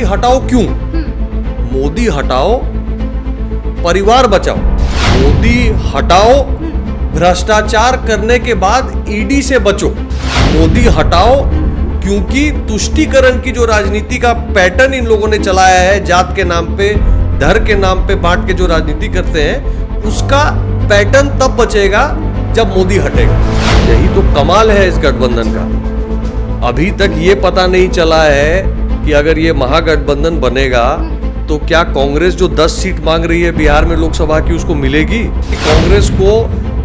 हटाओ क्यों? मोदी हटाओ, परिवार बचाओ। मोदी हटाओ, भ्रष्टाचार करने के बाद ईडी से बचो। मोदी हटाओ, क्योंकि तुष्टीकरण की जो राजनीति का पैटर्न इन लोगों ने चलाया है, जात के नाम पे, धर्म के नाम पे बांट के जो राजनीति करते हैं, उसका पैटर्न तब बचेगा जब मोदी हटेगा। यही तो कमाल है इस गठबंधन का। अभी तक ये पता नहीं चला है कि अगर ये महागठबंधन बनेगा तो क्या कांग्रेस जो 10 सीट मांग रही है बिहार में लोकसभा की, उसको मिलेगी? कांग्रेस को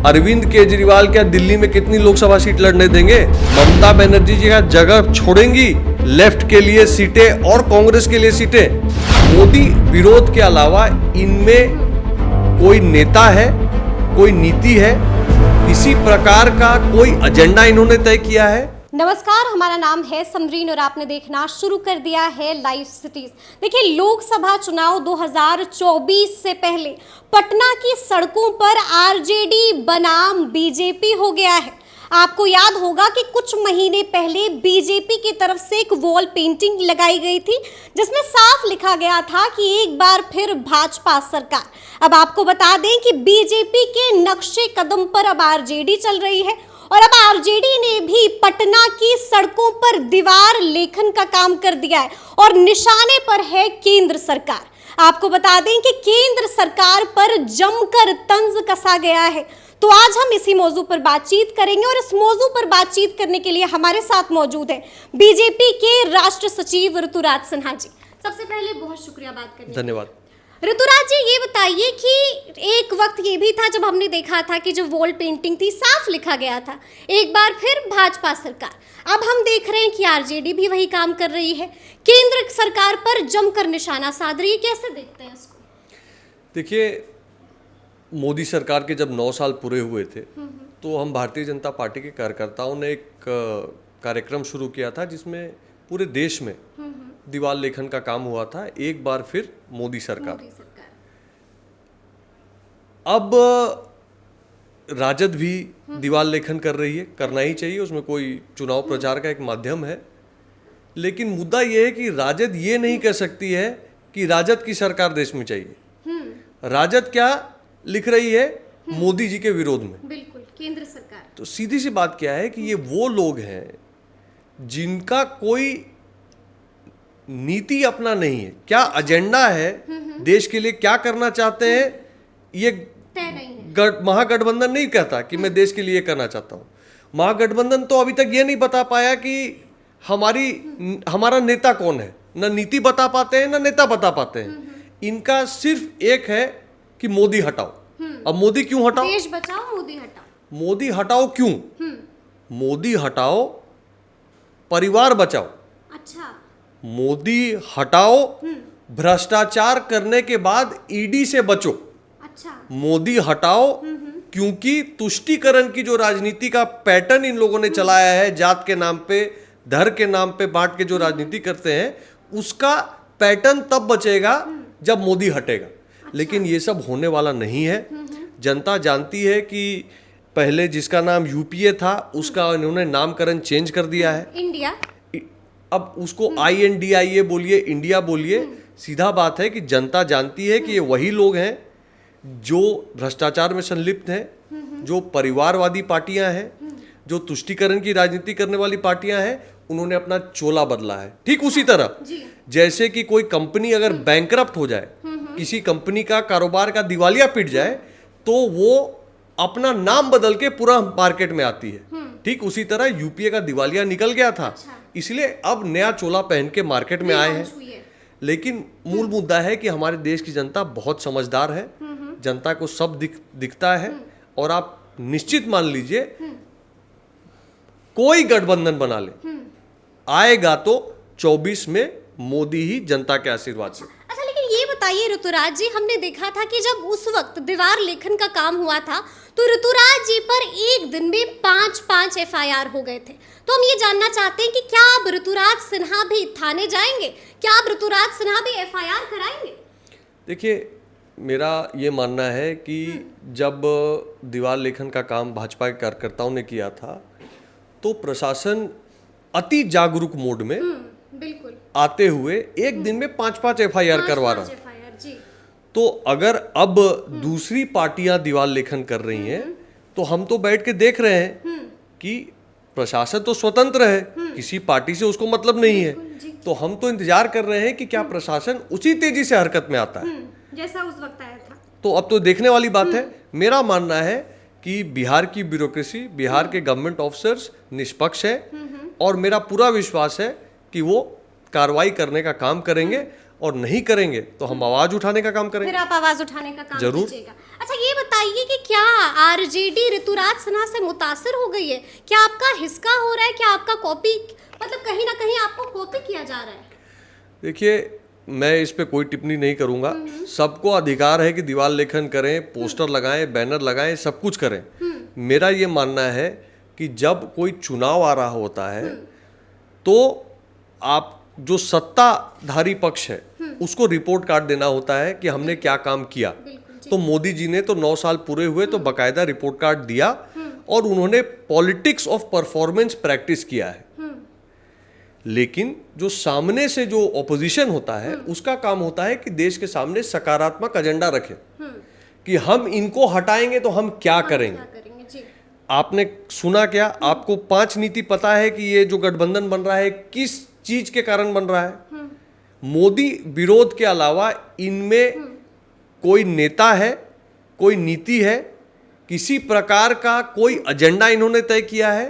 अरविंद केजरीवाल क्या दिल्ली में कितनी लोकसभा सीट लड़ने देंगे? ममता बनर्जी जी का जगह छोड़ेंगी लेफ्ट के लिए सीटें और कांग्रेस के लिए सीटें? मोदी विरोध के अलावा इनमें कोई नेता है, कोई नीति है, किसी प्रकार का कोई एजेंडा इन्होंने तय किया है? नमस्कार, हमारा नाम है समरीन और आपने देखना शुरू कर दिया है लाइव सिटीज। देखिए, लोकसभा चुनाव 2024 से पहले पटना की सड़कों पर आरजेडी बनाम बीजेपी हो गया है। आपको याद होगा कि कुछ महीने पहले बीजेपी की तरफ से एक वॉल पेंटिंग लगाई गई थी जिसमें साफ लिखा गया था कि एक बार फिर भाजपा सरकार। अब आपको बता दें कि बीजेपी के नक्शे कदम पर अब आरजेडी चल रही है और अब आरजेडी ने भी पटना की सड़कों पर दीवार लेखन का काम कर दिया है और निशाने पर है केंद्र सरकार। आपको बता दें कि केंद्र सरकार पर जमकर तंज कसा गया है। तो आज हम इसी मौजू पर बातचीत करेंगे और इस मौजू पर बातचीत करने के लिए हमारे साथ मौजूद है बीजेपी के राष्ट्र सचिव ऋतुराज सिन्हा जी। सबसे पहले बहुत शुक्रिया बात करने के लिए। धन्यवाद। ऋतुराज जी, ये बताइए कि एक वक्त ये भी था जब हमने देखा था कि जो वॉल पेंटिंग थी साफ लिखा गया था एक बार फिर भाजपा सरकार। अब हम देख रहे हैं कि आरजेडी भी वही काम कर रही है, केंद्र सरकार पर जमकर निशाना साध रही है। कैसे देखते हैं इसको? देखिए, मोदी सरकार के जब 9 साल पूरे हुए थे तो हम भारतीय जनता पार्टी के कार्यकर्ताओं ने एक कार्यक्रम शुरू किया था जिसमें पूरे देश में दीवार लेखन का काम हुआ था, एक बार फिर मोदी सरकार। अब राजद भी दीवार लेखन कर रही है, करना ही चाहिए, उसमें कोई चुनाव प्रचार का एक माध्यम है। लेकिन मुद्दा यह है कि राजद ये नहीं कह सकती है कि राजद की सरकार देश में चाहिए। राजद क्या लिख रही है? मोदी जी के विरोध में। बिल्कुल, केंद्र सरकार। तो सीधी सी बात क्या है कि ये वो लोग हैं जिनका कोई नीति अपना नहीं है, क्या एजेंडा है, देश के लिए क्या करना चाहते हैं, ये तय नहीं है। महागठबंधन नहीं कहता कि मैं देश के लिए करना चाहता हूं। महागठबंधन तो अभी तक ये नहीं बता पाया कि हमारा नेता कौन है, ना नीति बता पाते हैं ना नेता बता पाते हैं। इनका सिर्फ एक है कि मोदी हटाओ। अब मोदी क्यों हटाओ? देश बचाओ, मोदी हटाओ। मोदी हटाओ क्यों? मोदी हटाओ, परिवार बचाओ। अच्छा। मोदी हटाओ, भ्रष्टाचार करने के बाद ईडी से बचो। अच्छा। मोदी हटाओ, क्योंकि तुष्टीकरण की जो राजनीति का पैटर्न इन लोगों ने चलाया है, जात के नाम पे, धर्म के नाम पे बांट के जो राजनीति करते हैं, उसका पैटर्न तब बचेगा जब मोदी हटेगा। लेकिन ये सब होने वाला नहीं है। जनता जानती है कि पहले जिसका नाम यूपीए था उसका इन्होंने नामकरण चेंज कर दिया है, इंडिया। अब उसको INDIA बोलिए, इंडिया बोलिए, सीधा बात है कि जनता जानती है कि ये वही लोग हैं जो भ्रष्टाचार में संलिप्त हैं, जो परिवारवादी पार्टियां हैं, जो तुष्टीकरण की राजनीति करने वाली पार्टियां हैं। उन्होंने अपना चोला बदला है। ठीक उसी तरह जैसे कि कोई कंपनी अगर बैंकरप्ट हो जाए, किसी कंपनी का कारोबार का दिवालिया पिट जाए, तो वो अपना नाम बदल के पूरा मार्केट में आती है। ठीक उसी तरह यूपीए का दिवालिया निकल गया था, इसलिए अब नया चोला पहन के मार्केट में आए हैं। लेकिन मूल मुद्दा है कि हमारे देश की जनता बहुत समझदार है, जनता को सब दिखता है। और आप निश्चित मान लीजिए, कोई गठबंधन बना ले, आएगा तो 24 में मोदी ही, जनता के आशीर्वाद से। अच्छा, लेकिन ये बताइए ऋतुराज जी, हमने देखा था कि जब उस वक्त दीवार लेखन का काम हुआ था तो ऋतुराज जी पर एक दिन में 5 FIR हो गए थे। तो हम ये जानना चाहते हैं कि क्या अब ऋतुराज सिन्हा भी थाने जाएंगे? क्या अब ऋतुराज सिन्हा भी FIR कराएंगे? देखिए, मेरा ये मानना है कि जब दीवार लेखन का काम भाजपा के कार्यकर्ताओं ने किया था तो प्रशासन अति जागरूक मोड में बिल्कुल आते हुए एक दिन में 5-5 FIR करवा रहा है। FIR जी। तो अगर अब दूसरी पार्टियां दीवार लेखन कर रही हैं तो हम तो बैठ के देख रहे हैं कि प्रशासन तो स्वतंत्र है, किसी पार्टी से उसको मतलब नहीं है। तो हम तो इंतजार कर रहे हैं कि क्या प्रशासन उसी तेजी से हरकत में आता है जैसा उस वक्त आया था। तो अब तो देखने वाली बात है। मेरा मानना है कि बिहार की ब्यूरोक्रेसी, बिहार के गवर्नमेंट ऑफिसर्स निष्पक्ष है और मेरा पूरा विश्वास है कि वो कार्रवाई करने का काम करेंगे और नहीं करेंगे तो हम आवाज उठाने का काम करेंगे। फिर आप आवाज उठाने का काम जरूर। कीजिएगा। अच्छा ये बताइए कि क्या आरजेडी ऋतुराज सिन्हा से मुतासिर हो गई है? क्या आपका हिस्सा हो रहा है? क्या आपका कॉपी, मतलब कहीं ना कहीं आपको कॉपी किया जा रहा है? देखिए, मैं इस पे कोई टिप्पणी नहीं करूंगा। सबको अधिकार है कि दीवार लेखन करें, पोस्टर लगाएं, बैनर लगाएं, सब कुछ करें। मेरा ये मानना है कि जब कोई चुनाव आ रहा होता है तो आप जो सत्ताधारी पक्ष है उसको रिपोर्ट कार्ड देना होता है कि हमने क्या काम किया। तो मोदी जी ने तो 9 साल पूरे हुए तो बकायदा रिपोर्ट कार्ड दिया और उन्होंने पॉलिटिक्स ऑफ परफॉर्मेंस प्रैक्टिस किया है। लेकिन जो सामने से जो ऑपोजिशन होता है उसका काम होता है कि देश के सामने सकारात्मक एजेंडा रखे कि हम इनको हटाएंगे तो हम क्या करेंगे। क्या करेंगे जी? आपने सुना क्या? आपको 5 नीति पता है कि ये जो गठबंधन बन रहा है किस चीज के कारण बन रहा है? मोदी विरोध के अलावा इनमें कोई नेता है, कोई नीति है, किसी प्रकार का कोई एजेंडा इन्होंने तय किया है?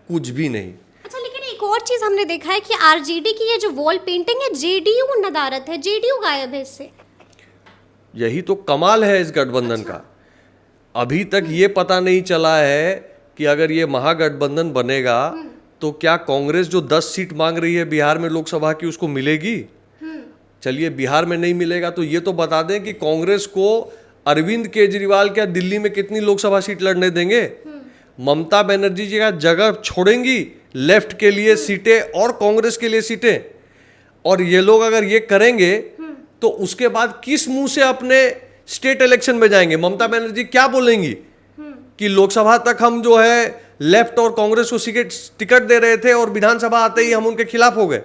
कुछ भी नहीं। अच्छा, लेकिन एक और चीज हमने देखा है कि आरजेडी की ये जो वॉल पेंटिंग है, जेडीयू नदारत है, जेडीयू गायब है इससे। यही तो कमाल है इस गठबंधन का। अभी तक ये पता नहीं चला है कि अगर ये महागठबंधन बनेगा तो क्या कांग्रेस जो 10 सीट मांग रही है बिहार में लोकसभा की उसको मिलेगी? चलिए, बिहार में नहीं मिलेगा तो ये तो बता दें कि कांग्रेस को अरविंद केजरीवाल क्या दिल्ली में कितनी लोकसभा सीट लड़ने देंगे? ममता बनर्जी जी का जगह छोड़ेंगी लेफ्ट के लिए सीटें और कांग्रेस के लिए सीटें। और ये लोग अगर ये करेंगे तो उसके बाद किस मुंह से अपने स्टेट इलेक्शन में जाएंगे? ममता बनर्जी क्या बोलेंगी कि लोकसभा तक हम जो है लेफ्ट और कांग्रेस को टिकट दे रहे थे और विधानसभा आते ही हम उनके खिलाफ हो गए।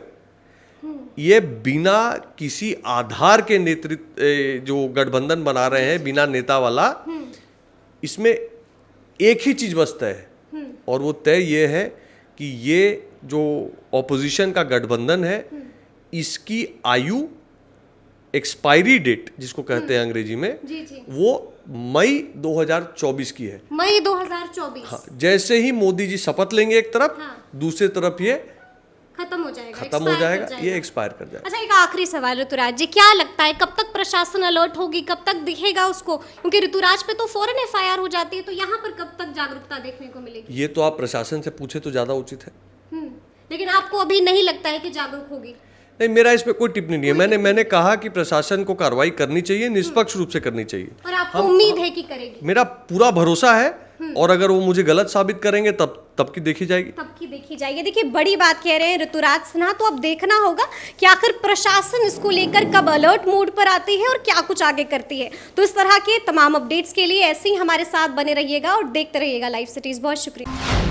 ये बिना किसी आधार के नेतृत्व जो गठबंधन बना रहे हैं, बिना नेता वाला, इसमें एक ही चीज बस तय है और वो तय ये है कि ये जो ऑपोजिशन का गठबंधन है इसकी आयु, एक्सपायरी डेट जिसको कहते हैं अंग्रेजी में, जी। वो मई 2024 की है। मई 2024। हाँ, जैसे ही मोदी जी शपथ लेंगे एक तरफ, दूसरी तरफ ये खत्म हो जाएगा, ये एक्सपायर कर जाएगा। अच्छा, एक आखिरी सवाल ऋतुराज जी, क्या लगता है कब तक प्रशासन अलर्ट होगी, कब तक दिखेगा उसको? क्योंकि ऋतुराज पे तो फौरन FIR हो जाती है, तो यहाँ पर कब तक जागरूकता देखने को मिलेगी? ये तो आप प्रशासन से पूछे तो ज्यादा उचित है। लेकिन आपको अभी नहीं लगता है कि जागरूक होगी? नहीं, मेरा इस पे कोई टिप्पणी नहीं है। मैंने कहा कि प्रशासन को कार्रवाई करनी चाहिए, निष्पक्ष रूप से करनी चाहिए और आपको उम्मीद है कि करेगी? मेरा पूरा भरोसा है और अगर वो मुझे गलत साबित करेंगे तब की देखी जाएगी। देखिए, बड़ी बात कह रहे हैं ऋतुराज सिन्हा। तो अब देखना होगा कि आखिर प्रशासन इसको लेकर कब अलर्ट मोड पर आती है और क्या कुछ आगे करती है। तो इस तरह के तमाम अपडेट्स के लिए ऐसे ही हमारे साथ बने रहिएगा और देखते रहिएगा लाइव सिटीज। बहुत शुक्रिया।